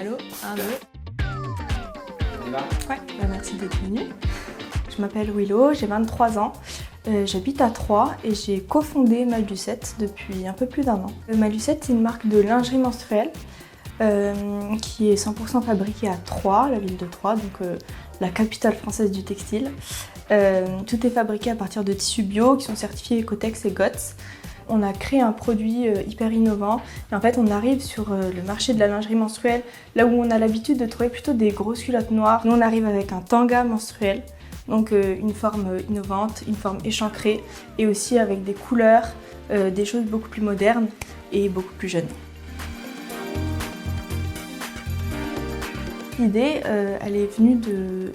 Allô, 1, 2. On y va ? Ouais, merci d'être venu. Je m'appelle Willow, j'ai 23 ans. J'habite à Troyes et j'ai cofondé Malucette depuis un peu plus d'1 an. Malucette, c'est une marque de lingerie menstruelle qui est 100% fabriquée à Troyes, la ville de Troyes, donc la capitale française du textile. Tout est fabriqué à partir de tissus bio qui sont certifiés Ecotex et GOTS. On a créé un produit hyper innovant et en fait on arrive sur le marché de la lingerie menstruelle là où on a l'habitude de trouver plutôt des grosses culottes noires. Nous on arrive avec un tanga menstruel, donc une forme innovante, une forme échancrée et aussi avec des couleurs, des choses beaucoup plus modernes et beaucoup plus jeunes. L'idée, elle est venue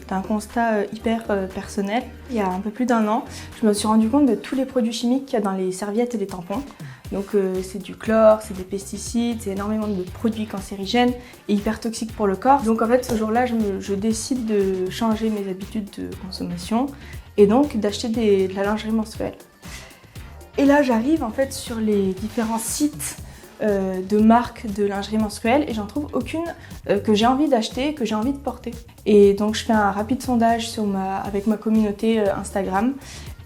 d'un constat hyper personnel. Il y a un peu plus d'1 an, je me suis rendu compte de tous les produits chimiques qu'il y a dans les serviettes et les tampons. Donc c'est du chlore, c'est des pesticides, c'est énormément de produits cancérigènes et hyper toxiques pour le corps. Donc en fait ce jour-là, je décide de changer mes habitudes de consommation et donc d'acheter de la lingerie menstruelle. Et là j'arrive en fait sur les différents sites de marques de lingerie menstruelle et j'en trouve aucune que j'ai envie d'acheter, que j'ai envie de porter. Et donc je fais un rapide sondage avec ma communauté Instagram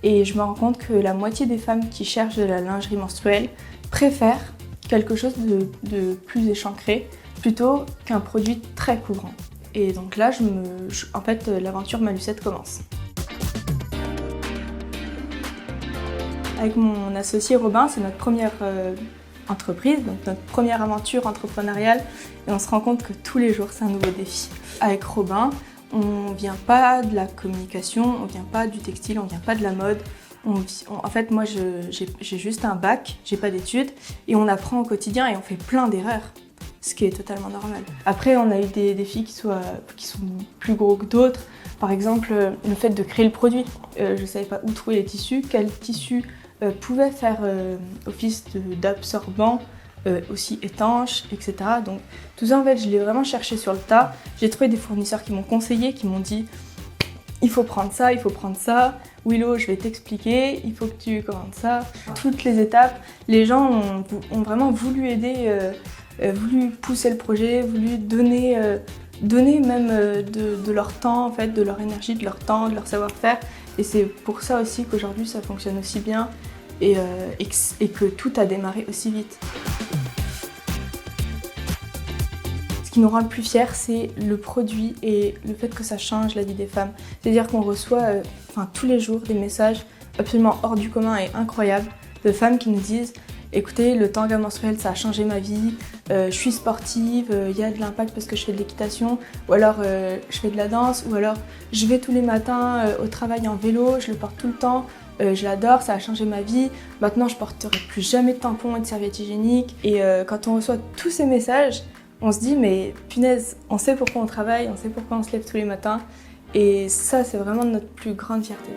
et je me rends compte que la moitié des femmes qui cherchent de la lingerie menstruelle préfèrent quelque chose de plus échancré plutôt qu'un produit très couvrant. Et donc là, en fait, l'aventure Malucette commence. Avec mon associé Robin, c'est notre première entreprise, donc notre première aventure entrepreneuriale et on se rend compte que tous les jours c'est un nouveau défi. Avec Robin, on vient pas de la communication, on vient pas du textile, on vient pas de la mode. En fait, moi j'ai juste un bac, j'ai pas d'études et on apprend au quotidien et on fait plein d'erreurs, ce qui est totalement normal. Après, on a eu des défis qui sont plus gros que d'autres. Par exemple, le fait de créer le produit. Je savais pas où trouver les tissus, quels tissus pouvait faire office d'absorbant, aussi étanche, etc. Donc tout ça en fait je l'ai vraiment cherché sur le tas. J'ai trouvé des fournisseurs qui m'ont conseillé, qui m'ont dit il faut prendre ça, il faut prendre ça. Willow, je vais t'expliquer, il faut que tu commandes ça. Toutes les étapes, les gens ont vraiment voulu aider, voulu pousser le projet, voulu donner même de leur temps, en fait, de leur énergie, de leur temps, de leur savoir-faire. Et c'est pour ça aussi qu'aujourd'hui ça fonctionne aussi bien et que tout a démarré aussi vite. Ce qui nous rend le plus fiers, c'est le produit et le fait que ça change la vie des femmes. C'est-à-dire qu'on reçoit tous les jours des messages absolument hors du commun et incroyables de femmes qui nous disent « Écoutez, le tanga menstruel, ça a changé ma vie, je suis sportive, il y a de l'impact parce que je fais de l'équitation, ou alors je fais de la danse, ou alors je vais tous les matins au travail en vélo, je le porte tout le temps, je l'adore, ça a changé ma vie, maintenant je porterai plus jamais de tampons et de serviettes hygiéniques. » Et quand on reçoit tous ces messages, on se dit mais punaise, on sait pourquoi on travaille, on sait pourquoi on se lève tous les matins, et ça c'est vraiment notre plus grande fierté.